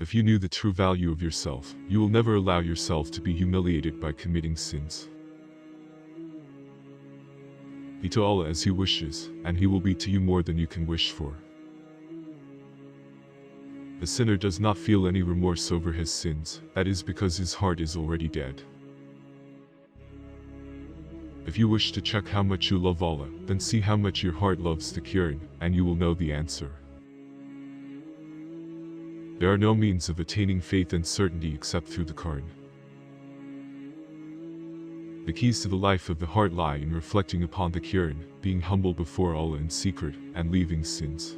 If you knew the true value of yourself, you will never allow yourself to be humiliated by committing sins. Be to Allah as He wishes, and He will be to you more than you can wish for. The sinner does not feel any remorse over his sins, that is because his heart is already dead. If you wish to check how much you love Allah, then see how much your heart loves the Quran, and you will know the answer. There are no means of attaining faith and certainty except through the Quran. The keys to the life of the heart lie in reflecting upon the Quran, being humble before Allah in secret, and leaving sins.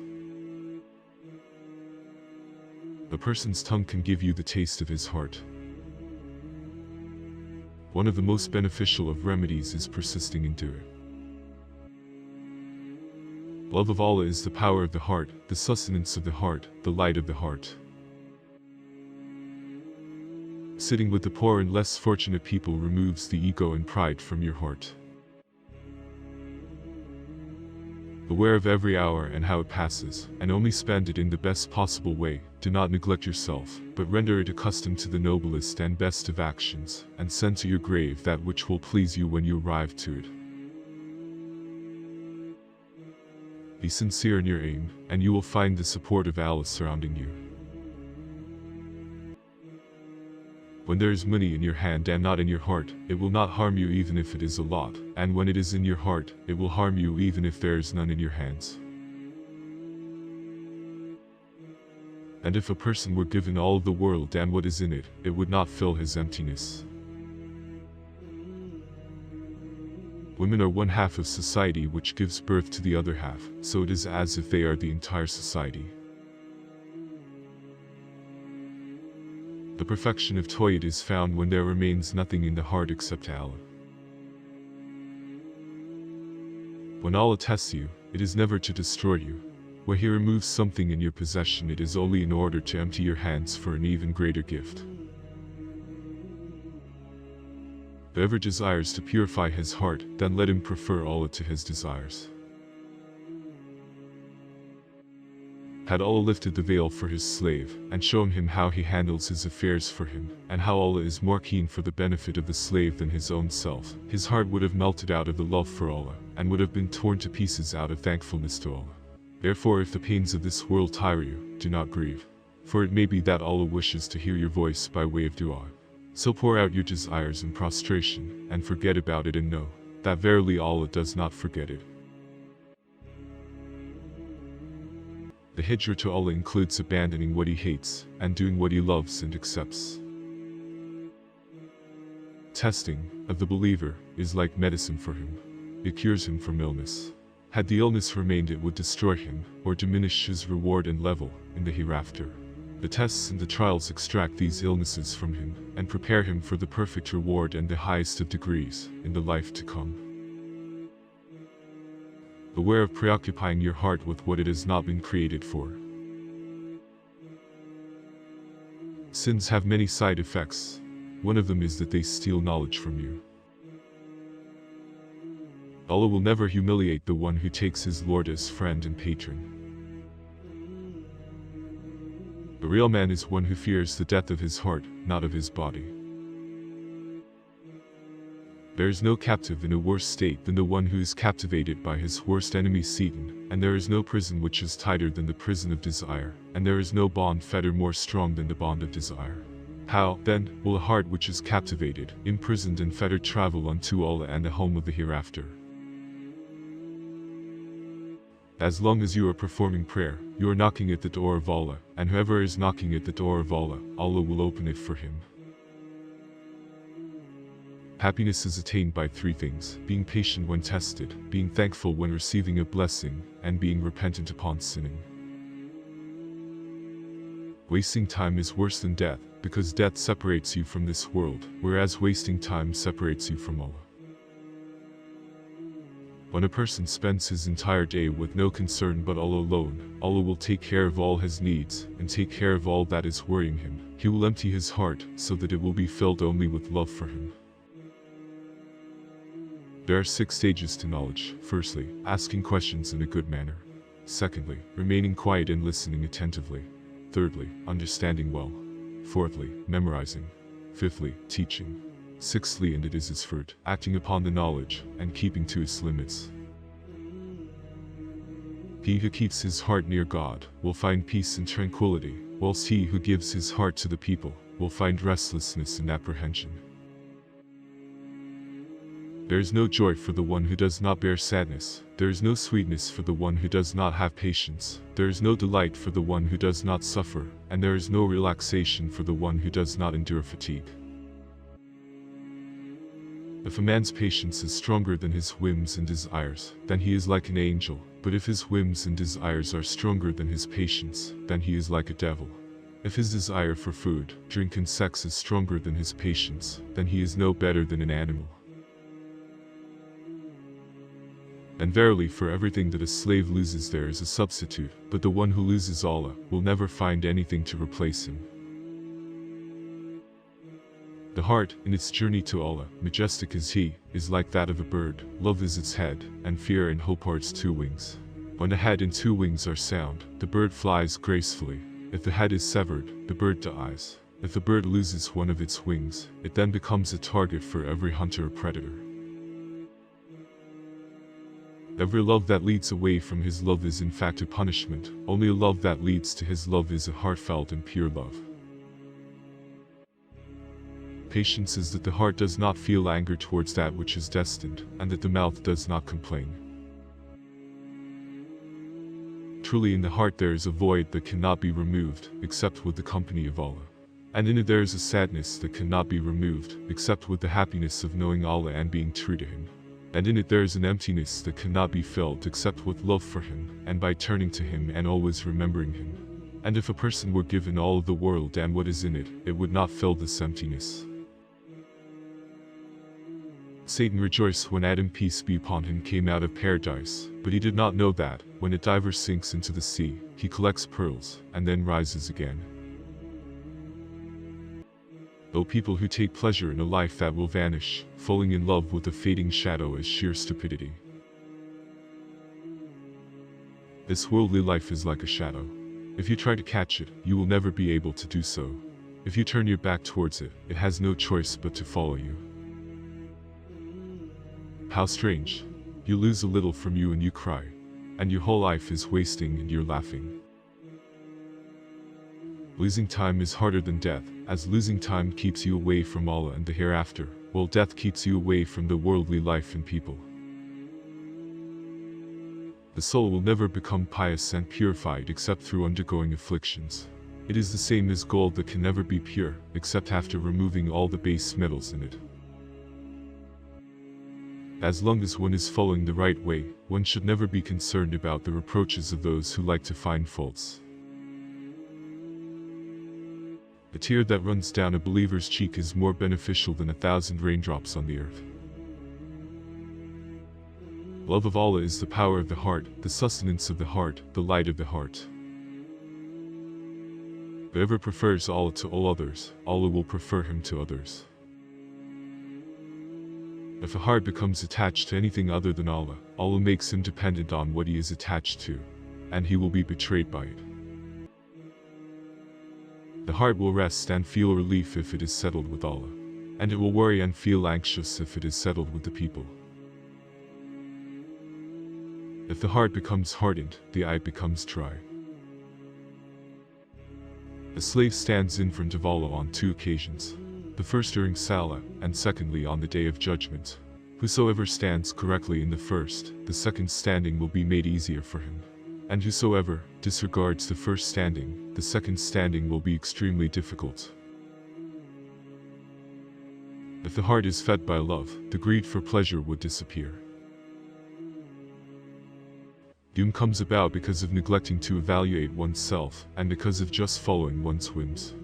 A person's tongue can give you the taste of his heart. One of the most beneficial of remedies is persisting in doing. Love of Allah is the power of the heart, the sustenance of the heart, the light of the heart. Sitting with the poor and less fortunate people removes the ego and pride from your heart. Beware of every hour and how it passes, and only spend it in the best possible way. Do not neglect yourself, but render it accustomed to the noblest and best of actions, and send to your grave that which will please you when you arrive to it. Be sincere in your aim, and you will find the support of Allah surrounding you. When there is money in your hand and not in your heart, it will not harm you even if it is a lot, and when it is in your heart, it will harm you even if there is none in your hands. And if a person were given all of the world and what is in it, it would not fill his emptiness. Women are one half of society which gives birth to the other half, so it is as if they are the entire society. The perfection of Tawhid is found when there remains nothing in the heart except Allah. When Allah tests you, it is never to destroy you. When He removes something in your possession, it is only in order to empty your hands for an even greater gift. Whoever desires to purify his heart, then let him prefer Allah to his desires. Had Allah lifted the veil for His slave, and shown him how He handles his affairs for him, and how Allah is more keen for the benefit of the slave than his own self, his heart would have melted out of the love for Allah, and would have been torn to pieces out of thankfulness to Allah. Therefore, if the pains of this world tire you, do not grieve, for it may be that Allah wishes to hear your voice by way of dua. So pour out your desires in prostration, and forget about it, and know that verily Allah does not forget it. The hijrah to Allah includes abandoning what He hates, and doing what He loves and accepts. Testing of the believer is like medicine for him. It cures him from illness. Had the illness remained, it would destroy him, or diminish his reward and level in the hereafter. The tests and the trials extract these illnesses from him, and prepare him for the perfect reward and the highest of degrees in the life to come. Beware of preoccupying your heart with what it has not been created for. Sins have many side effects. One of them is that they steal knowledge from you. Allah will never humiliate the one who takes his Lord as friend and patron. The real man is one who fears the death of his heart, not of his body. There is no captive in a worse state than the one who is captivated by his worst enemy Satan, and there is no prison which is tighter than the prison of desire, and there is no bond fetter more strong than the bond of desire. How, then, will a heart which is captivated, imprisoned and fettered travel unto Allah and the home of the hereafter? As long as you are performing prayer, you are knocking at the door of Allah, and whoever is knocking at the door of Allah, Allah will open it for him. Happiness is attained by three things: being patient when tested, being thankful when receiving a blessing, and being repentant upon sinning. Wasting time is worse than death, because death separates you from this world, whereas wasting time separates you from Allah. When a person spends his entire day with no concern but Allah alone, Allah will take care of all his needs, and take care of all that is worrying him. He will empty his heart, so that it will be filled only with love for Him. There are 6 stages to knowledge. Firstly, asking questions in a good manner. Secondly, remaining quiet and listening attentively. Thirdly, understanding well. Fourthly, memorizing. Fifthly, teaching. Sixthly, and it is his fruit, acting upon the knowledge, and keeping to its limits. He who keeps his heart near God will find peace and tranquility, whilst he who gives his heart to the people will find restlessness and apprehension. There is no joy for the one who does not bear sadness, there is no sweetness for the one who does not have patience, there is no delight for the one who does not suffer, and there is no relaxation for the one who does not endure fatigue. If a man's patience is stronger than his whims and desires, then he is like an angel, but if his whims and desires are stronger than his patience, then he is like a devil. If his desire for food, drink and sex is stronger than his patience, then he is no better than an animal. And verily, for everything that a slave loses there is a substitute, but the one who loses Allah will never find anything to replace him. The heart, in its journey to Allah, majestic as He, is like that of a bird. Love is its head, and fear and hope are its two wings. When the head and two wings are sound, the bird flies gracefully. If the head is severed, the bird dies. If the bird loses one of its wings, it then becomes a target for every hunter or predator. Every love that leads away from His love is in fact a punishment. Only a love that leads to His love is a heartfelt and pure love. Patience is that the heart does not feel anger towards that which is destined, and that the mouth does not complain. Truly in the heart there is a void that cannot be removed, except with the company of Allah. And in it there is a sadness that cannot be removed, except with the happiness of knowing Allah and being true to Him. And in it there is an emptiness that cannot be filled except with love for Him, and by turning to Him and always remembering Him. And if a person were given all of the world and what is in it, it would not fill this emptiness. Satan rejoiced when Adam, peace be upon him, came out of paradise, but he did not know that, when a diver sinks into the sea, he collects pearls, and then rises again. O people who take pleasure in a life that will vanish, falling in love with a fading shadow is sheer stupidity. This worldly life is like a shadow. If you try to catch it, you will never be able to do so. If you turn your back towards it, it has no choice but to follow you. How strange. You lose a little from you and you cry. And your whole life is wasting and you're laughing. Losing time is harder than death, as losing time keeps you away from Allah and the hereafter, while death keeps you away from the worldly life and people. The soul will never become pious and purified except through undergoing afflictions. It is the same as gold that can never be pure, except after removing all the base metals in it. As long as one is following the right way, one should never be concerned about the reproaches of those who like to find faults. A tear that runs down a believer's cheek is more beneficial than 1,000 raindrops on the earth. Love of Allah is the power of the heart, the sustenance of the heart, the light of the heart. Whoever prefers Allah to all others, Allah will prefer him to others. If a heart becomes attached to anything other than Allah, Allah makes him dependent on what he is attached to, and he will be betrayed by it. The heart will rest and feel relief if it is settled with Allah, and it will worry and feel anxious if it is settled with the people. If the heart becomes hardened, the eye becomes dry. A slave stands in front of Allah on 2 occasions. The first during Salah, and secondly on the Day of Judgment. Whosoever stands correctly in the first, the second standing will be made easier for him. And whosoever disregards the first standing, the second standing will be extremely difficult. If the heart is fed by love, the greed for pleasure would disappear. Doom comes about because of neglecting to evaluate oneself, and because of just following one's whims.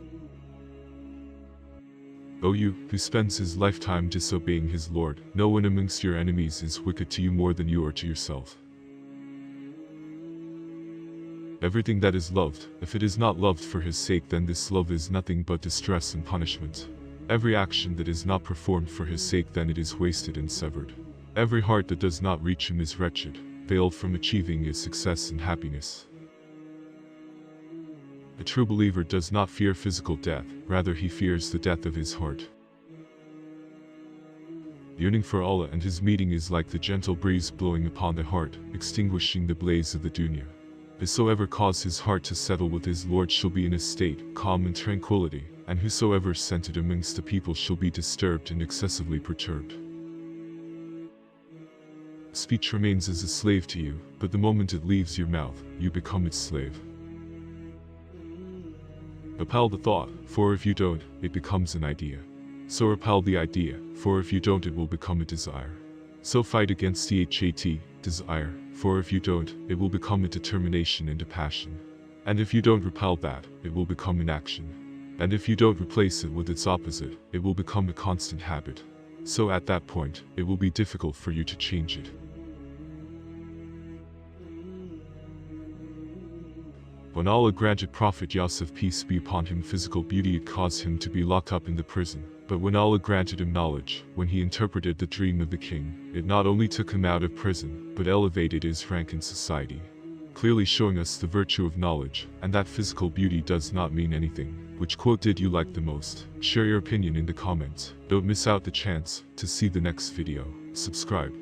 O you, who spends his lifetime disobeying his Lord, no one amongst your enemies is wicked to you more than you are to yourself. Everything that is loved, if it is not loved for his sake, then this love is nothing but distress and punishment. Every action that is not performed for his sake, then it is wasted and severed. Every heart that does not reach him is wretched, veiled from achieving his success and happiness. A true believer does not fear physical death, rather he fears the death of his heart. Yearning for Allah and his meeting is like the gentle breeze blowing upon the heart, extinguishing the blaze of the dunya. Whosoever cause his heart to settle with his Lord shall be in a state, calm and tranquility, and whosoever scented amongst the people shall be disturbed and excessively perturbed. Speech remains as a slave to you, but the moment it leaves your mouth, you become its slave. Repel the thought, for if you don't, it becomes an idea. So repel the idea, for if you don't it will become a desire. So fight against the desire, for if you don't, it will become a determination and a passion. And if you don't repel that, it will become an action. And if you don't replace it with its opposite, it will become a constant habit. So at that point, it will be difficult for you to change it. When Allah granted Prophet Yusuf peace be upon him physical beauty, it caused him to be locked up in the prison. But when Allah granted him knowledge, when he interpreted the dream of the king, it not only took him out of prison, but elevated his rank in society. Clearly showing us the virtue of knowledge, and that physical beauty does not mean anything. Which quote did you like the most? Share your opinion in the comments. Don't miss out the chance to see the next video. Subscribe.